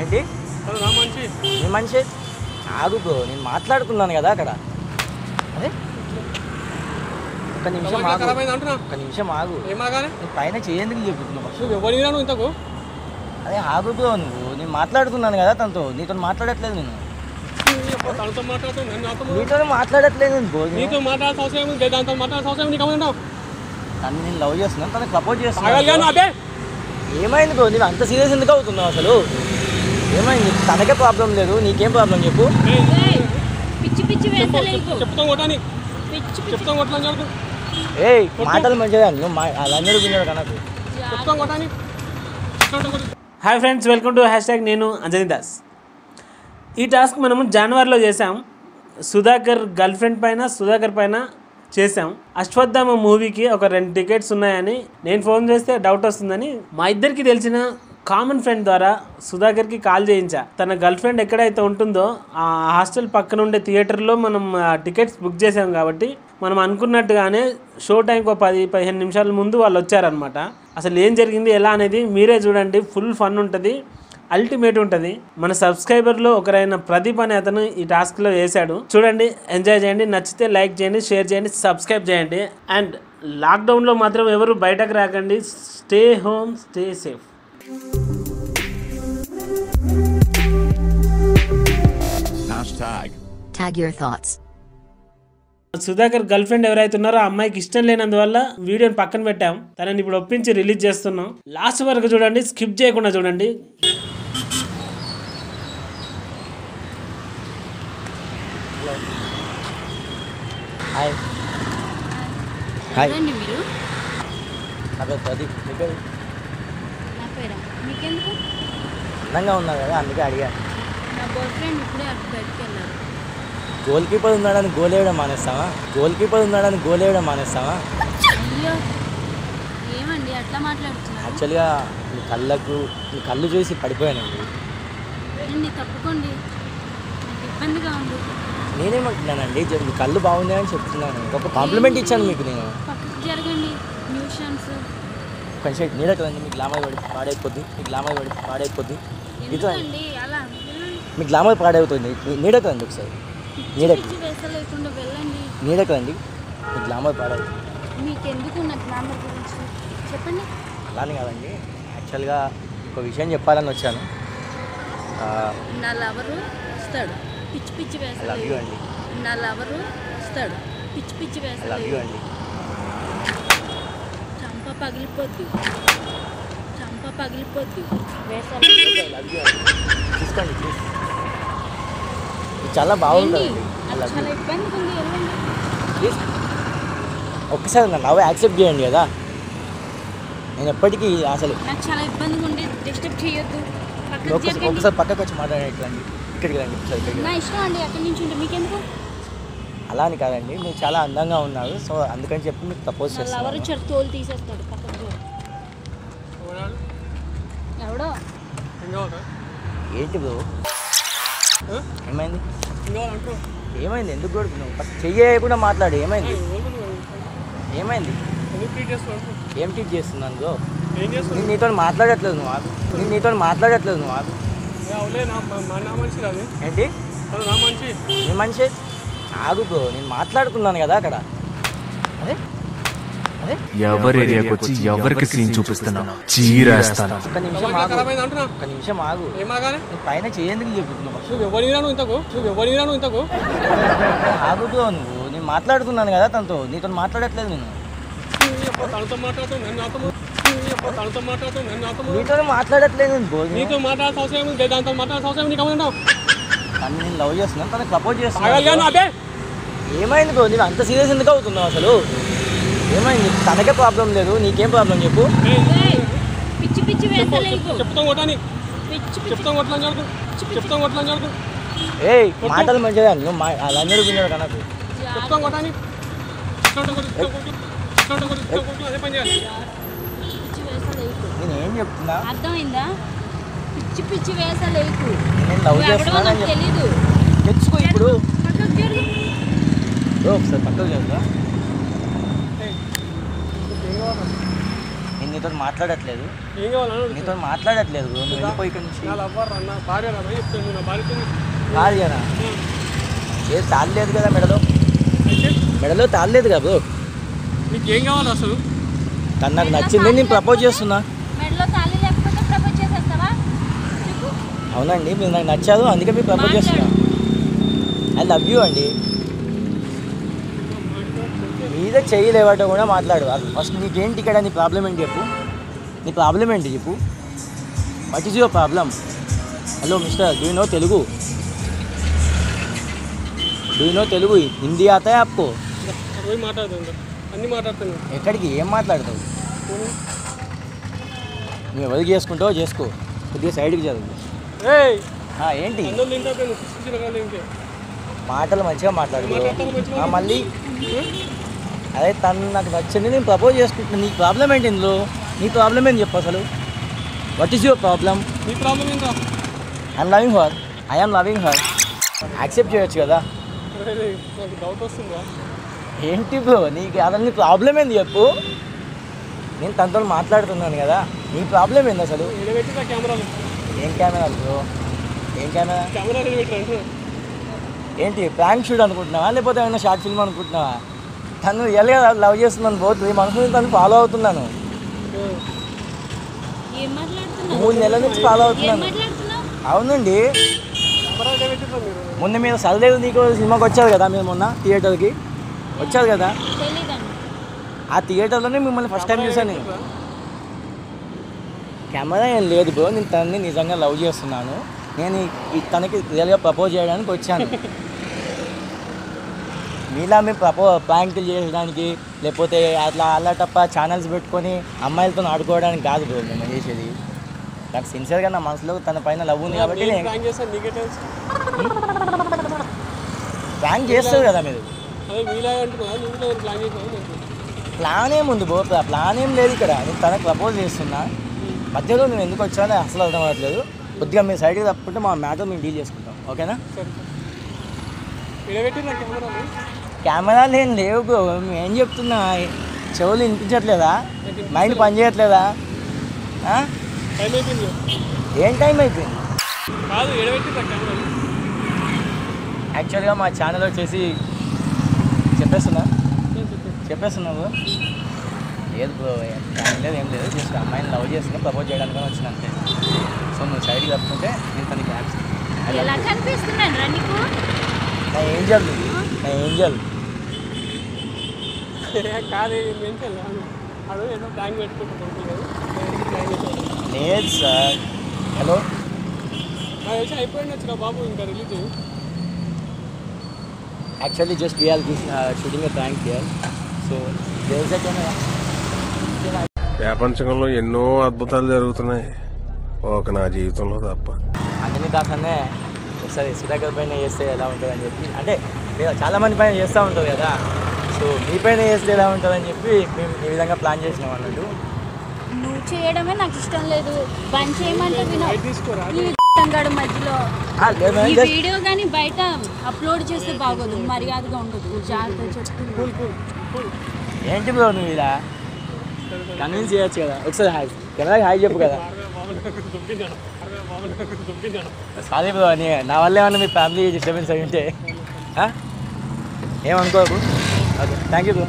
ఏంటి నీ మనిషి ఆగు బ్రో, నేను మాట్లాడుతున్నాను కదా అక్కడ. అదే ఒక్క నిమిషం ఆగు, ఒక్క నిమిషం ఆగు. నీ పైన చేయందుకు చెప్తున్నావు. అదే ఆగు బ్రో, నేను మాట్లాడుతున్నాను కదా తనతో, నీతో మాట్లాడట్లేదు నేను. నీతో మాట్లాడట్లేదు తను నేను లవ్ చేస్తున్నాను, తనకు సపోర్ట్ చేస్తున్నాను. ఏమైంది బ్రో, నీవు అంత సీరియస్ ఎందుకు అవుతున్నావు అసలు? ఏమైంది? తనకే ప్రాబ్లం లేదు, నీకేం ప్రాబ్లం చెప్పు. ఏయ్ మాటలు మంచిగా లంజడు పిన్నాడు కనకు. హాయ్ ఫ్రెండ్స్, వెల్కమ్ టు హ్యాష్ ట్యాగ్ నేను అంజనీ దాస్. ఈ టాస్క్ మనము జనవరిలో చేసాం. సుధాకర్ గర్ల్ ఫ్రెండ్ పైన, సుధాకర్ పైన చేసాం. అశ్వత్థామ మూవీకి ఒక 2 టికెట్స్ ఉన్నాయని నేను ఫోన్ చేస్తే డౌట్ వస్తుందని మా ఇద్దరికి తెలిసిన కామన్ ఫ్రెండ్ ద్వారా సుధాకర్కి కాల్ చేయించా. తన గర్ల్ ఫ్రెండ్ ఎక్కడైతే ఉంటుందో ఆ హాస్టల్ పక్కన ఉండే థియేటర్లో మనం టికెట్స్ బుక్ చేసాం కాబట్టి మనం అనుకున్నట్టుగానే షో టైంకి ఒక 10-15 నిమిషాల ముందు వాళ్ళు వచ్చారనమాట. అసలు ఏం జరిగింది ఎలా అనేది మీరే చూడండి. ఫుల్ ఫన్ ఉంటుంది, అల్టిమేట్ ఉంటుంది. మన సబ్స్క్రైబర్లో ఒకరైన ప్రదీప్ అనే అతను ఈ టాస్క్లో వేశాడు. చూడండి, ఎంజాయ్ చేయండి. నచ్చితే లైక్ చేయండి, షేర్ చేయండి, సబ్స్క్రైబ్ చేయండి. అండ్ లాక్డౌన్లో మాత్రం ఎవరు బయటకు రాకండి. Stay home, stay safe. Tag your thoughts. Sudhakar girl friend ఎవరైతే ఉన్నారో ఆ అమ్మాయికి ఇష్టం లేనందువల్ల వీడియోని పక్కన పెట్టాం. తనని ఇప్పుడు ఒప్పించి రిలీజ్ చేస్తున్నాం. లాస్ట్ వరకు చూడండి, స్కిప్ చేయకుండా చూడండి. హాయ్ హాయ్ మీరు అదే ప్రదీప్. నా పేరా? మీకెందుకు? అందంగా ఉన్నా కదా అందుకే అడిగా. నా బాయ్ ఫ్రెండ్ ఇప్పుడే అటు బయటకు వెళ్ళారు. గోల్ కీపర్ ఉన్నాడని గోల్ వేయడం మానేస్తావా? గోల్ కీపర్ ఉన్నాడని గోల్ వేయడం మానేస్తావా? అయ్యో ఏమండి అట్లా మాట్లాడుతున్నారు? యాక్చువల్గా నీ కళ్ళు చూసి పడిపోయానండి. ఏంటి తప్పుకోండి, నాకు ఇబ్బందిగా ఉంది. నేనేమంటున్నానండి, మీ కళ్ళు బాగున్నాయని చెప్తున్నాను. ఒక కాంప్లిమెంట్ ఇచ్చాను మీకు నేను. పక్కకి జరగండి, న్యూషన్స్. కొంచెం నీడకదండి, మీకు గ్లామర్ పాడైపోద్ది, మీకు గ్లామర్ పాడైపోద్ది. ఎందుకండి అలా? మీకు గ్లామర్ పాడైపోతుంది. నీడకదండి ఒకసారి, పిచ్చి వేసలేకుండా వెళ్ళండి. నీడకదండి, మీకు గ్లామర్ పాడవుతుంది. మీకెందుకు నా గ్లామర్ గురించి చెప్పండి. అలానే కాదండి, యాక్చువల్గా ఒక విషయం చెప్పాలని వచ్చాను. నా లవరు వస్తాడు, పిచ్చి పిచ్చి వేసలేదు. అండి నా లవరు వస్తాడు, పిచ్చి పిచ్చి వేసలేదు. అండి చంప పగిలిపోద్ది, చంప పగిలిపోద్ది. వేసలేదు తీసుకోండి ప్లీజ్. చాలా బాగుంటుంది. చాలా ఇబ్బందిగా ఉంది, వెళ్ళండి ప్లీజ్. ఒక్కసారి నా లవ్ యాక్సెప్ట్ చేయండి కదా. నేను ఎప్పటికీ అసలు నాకు చాలా ఇబ్బందిగా ఉంది, డిస్టర్బ్ చేయొద్దు. ఒక్కసారి పక్కకు వచ్చి మాట్లాడేట్లండి. ఇక్కడికి రండి ఒకసారి. నా ఇష్టం అండి, అక్కడి నుంచి ఉంటే మీకెందుకు? అలా అని కాదండి, మీరు చాలా అందంగా ఉన్నారు, సో అందుకని చెప్పి మీకు ప్రపోజ్ చేస్తాను. ఎవరు చెడు తోలు తీసేస్తాడు పక్కకు. ఎవడో ఏంటి బ్రో, ఏమైంది? ఏమైంది? ఎందుకు కొడుతున్నావు? ఫస్ట్ చెయ్యకుండా మాట్లాడు. ఏమైంది? ఏమైంది? ఏం ట్రీట్ చేస్తున్నాను బ్రో? నేను నీతో మాట్లాడట్లేదు నువ్వు ఆగు. నేను నీతో మాట్లాడట్లేదు నువ్వు ఆగు. ఏంటి నీ మనిషి ఆగు బ్రో, నేను మాట్లాడుతున్నాను కదా అక్కడ. అదే అదే ఎవరి ఏరియాకి వచ్చి ఎవరికి సీన్ చూపిస్తున్నావు? చీరేస్తాను. ఒక్క నిమిషం ఆగు, ఒక్క నిమిషం ఆగు. నీ పైన చేయందుకు చెప్తున్నావు? ఆగు బ్రో, నేను మాట్లాడుతున్నాను కదా తనతో, నీతో మాట్లాడట్లేదు నేను. నీతో మాట్లాడట్లేదు తను నేను లవ్ చేస్తున్నాను, తనకు సపోర్ట్ చేస్తున్నాను. ఏమైంది బ్రో, నీవు అంత సీరియస్ ఎందుకు అవుతున్నావు అసలు? ఏమైంది? తనకే ప్రాబ్లం లేదు, నీకేం ప్రాబ్లం చెప్పు. పిచ్చి పిచ్చి వేసలేదు. ఏయ్ మాటలు మంచిగా లంజడు పిన్నాడు కనకు. నేను ఏం చెప్తున్నా అర్థమైందా? పిచ్చి పిచ్చి వేసలేకు. నేను లవ్ చేస్తున్నాను తెలీదు. తెచ్చుకో ఇప్పుడు. పక్కకు జరుగు. ఒకసారి పక్కకు జరుగుతా. నేను నీతో మాట్లాడట్లేదు ఏం కావాలన్నా నీతో మాట్లాడట్లేదు బ్రో నువ్వు వెళ్ళిపోయి ఇక్కడ నుంచి నా లవ్వర్ అన్న భార్య కదా చెప్తాను నా భార్యతో కాదు కదా ఏది తాళలేదు కదా మెడలో అయితే మెడలో తాళలేదు కదా బ్రో నీకు ఏం కావాలి అసలు తను నాకు నచ్చింది నేను ప్రపోజ్ చేస్తున్నా మెడలో తాళి లేకపోతే ప్రపోజ్ చేసేస్తావా చెప్పు. అవునండి మీరు నాకు నచ్చారు అందుకే మీరు ప్రపోజ్ చేస్తున్నా ఐ లవ్ యూ అండి మీద చేయలేవాటో కూడా మాట్లాడు ఫస్ట్ నీకేంటి ఇక్కడ నీ ప్రాబ్లం ఏంటి చెప్పు నీ ప్రాబ్లం ఏంటి చెప్పు what is your problem hello mister do you know Telugu do you know Telugu Hindi ఆతా ఆప్కో పోయి మాట్లాడుతుంటా అన్నీ మాట్లాడుతాను ఎక్కడికి ఏం మాట్లాడతావు నువ్వు ఎవరికి చేసుకుంటావో చేసుకో కొద్దిగా సైడ్కి చదువు ఏయ్ ఏంటి అందరూ తింటా పిచ్చిన కాదు ఇంకే మాటలు మంచిగా మాట్లాడు మాట్లాడతాను మంచిగా మళ్ళీ అదే తను నాకు నచ్చింది నేను ప్రపోజ్ చేసుకుంటున్నాను నీ ప్రాబ్లం ఏంటి ఇందులో నీ ప్రాబ్లం ఏంటి చెప్పు అసలు వాట్ ఈస్ యువర్ ప్రాబ్లం నీ ప్రాబ్లం ఏంటా I'm loving her I'm loving her accept చేయొచ్చు కదా నాకు డౌట్ వస్తుందా ఏంటి బ్రో నీకు అసలు నీ ప్రాబ్లం ఏంది చెప్పు నేను తనతో మాట్లాడుతున్నాను కదా నీ ప్రాబ్లం ఏంది అసలు నిలబెట్టి నా కెమెరాలు ఏం కెమెరా బ్రో ఏం కెమెరా కెమెరా నిలబెట్టి ఏంటి ప్రాంక్ షూట్ అనుకుంటున్నావా లేకపోతే ఏమైనా షార్ట్ ఫిల్మ్ అనుకుంటున్నావా తను రియల్గా లవ్ చేస్తున్నాను బోత్ ఈ మనసు తను ఫాలో అవుతున్నాను ఏం మాట్లాడుతున్నావు 3 నెలల నుంచి ఫాలో ఏం అవుతున్నాను మాట్లాడుతున్నావు అవునండి కెమెరా నిలబెట్టిరా మీరు మొన్న మీరు సరదేవి నీకు సినిమాకి వచ్చారు కదా మీరు మొన్న థియేటర్కి వచ్చారు కదా తెలీదండి. ఆ థియేటర్లోనే మిమ్మల్ని ఫస్ట్ టైం చూసాను నేను కెమెరా ఏం లేదు బ్రో నేను తనని నిజంగా లవ్ చేస్తున్నాను నేను తనకి రియల్గా ప్రపోజ్ చేయడానికి వచ్చాను మీలా మేము ప్రాంకులు చేయడానికి లేకపోతే అట్లా అలా తప్ప ఛానల్స్ పెట్టుకొని అమ్మాయిలతో ఆడుకోవడానికి కాదు బ్రో మేము చేసేది నాకు సిన్సియర్గా నా మనసులో తన పైన లవ్ ఉంది కాబట్టి నేను ప్రాంక్ చేస్తాను నీకే తెలుసు ప్రాంక్ చేస్తారు కదా మీరు అదే మీలాగా అంటున్నా నువ్వు కూడా ప్లాన్ చేసావు ప్లాన్ ఏముంది బ్రో ప్లాన్ ఏం లేదు ఇక్కడ నేను తనకు ప్రపోజ్ చేస్తున్నా మధ్యలో నేను ఎందుకు వచ్చానో అసలు అర్థం అవ్వట్లేదు కొద్దిగా మీ సైడ్కి తప్పుకుంటే మా మ్యాటర్ మేము డీల్ చేసుకుంటాం ఓకేనా సరే నిలబెట్టి నా కెమెరాలు కెమెరాలు ఏం లేవు బ్రో మేము ఏం చెప్తున్నా చెవులు వినిపించట్లేదా మైండ్ పని చేయట్లేదా టైం అయిపోయింది ఏం టైం అయిపోయింది కాదు ఎడబెట్టి నా కెమెరాలు యాక్చువల్గా మా ఛానల్ వచ్చేసి చెప్పేస్తున్నా బ్రో లేదు బ్రో ఏం లేదు జస్ట్ అమ్మాయిని లవ్ చేస్తున్నా ప్రపోజ్ చేయడానికి వచ్చిన అంతే సో నువ్వు సైడ్కి తప్పుకుంటే నేను తనకి ఎలా కనిపిస్తున్నాను రా నీకు నా ఏంజల్ కాదు మెన్షన్ అడు ఏదో ట్యాంక్ పెట్టుకుంటున్నాను లేదు సార్ హలో నాకు తెలిసి అయిపోయింది వచ్చిన బాబు ఇంకా release actually just we're shooting a prank here so there is a camera ప్రపంచంలో ఎన్నో అద్భుతాలు జరుగుతున్నాయి ఒక నా జీవితంలో తప్ప అందుకని దాకానే ఒకసారి సుధాకర్ పైన చేస్తే ఎలా ఉంటుందని చెప్పి అంటే మీరు చాలామంది పైన చేస్తూ ఉంటారు కదా సో మీ పైన చేస్తే ఎలా ఉంటుందని చెప్పి మేము ఈ విధంగా ప్లాన్ చేసినాం అన్నట్టు నువ్వు చేయడమే నాకు ఇష్టం లేదు బంద్ చేయమంటే విను తీసుకోరా ఈ గడు మధ్యలో లేదు ఈ just వీడియో కానీ బయట అప్లోడ్ చేస్తే బాగోదు మర్యాదగా ఉండదు జాగ్రత్త చెప్తున్నా ఏంటి బ్రో నువ్వు ఇలా కన్విన్స్ చేయొచ్చు కదా ఒకసారి హాయ్ కెమెరాకి హాయ్ చెప్పు కదా సారీ బ్రో అని నా వల్ల ఏమన్నా మీ ఫ్యామిలీ డిస్టర్బెన్స్ అయి ఉంటే ఏమనుకోకు ఓకే థ్యాంక్ యూ బ్రో